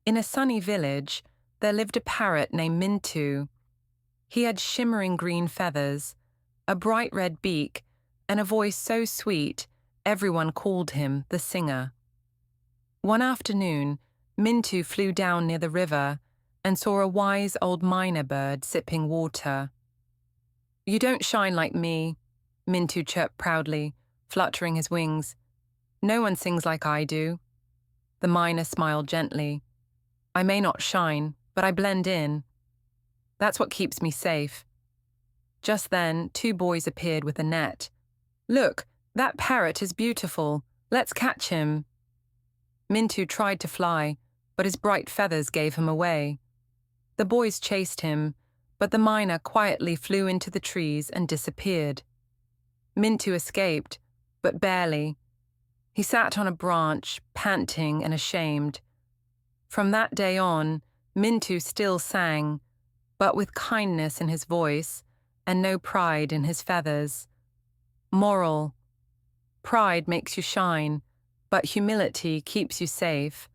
In a sunny village, there lived a parrot named Mintu. He had shimmering green feathers, a bright red beak, and a voice so sweet everyone called him the singer. One afternoon, Mintu flew down near the river and saw a wise old mynah bird sipping water. "You don't shine like me," Mintu chirped proudly, fluttering his wings. "No one sings like I do." The mynah smiled gently. "I may not shine, but I blend in. That's what keeps me safe." Just then, two boys appeared with a net. "Look, that parrot is beautiful. Let's catch him." Mintu tried to fly, but his bright feathers gave him away. The boys chased him, but the mynah quietly flew into the trees and disappeared. Mintu escaped, but barely. He sat on a branch, panting and ashamed. From that day on, Mintu still sang, but with kindness in his voice and no pride in his feathers. Moral: pride makes you shine, but humility keeps you safe.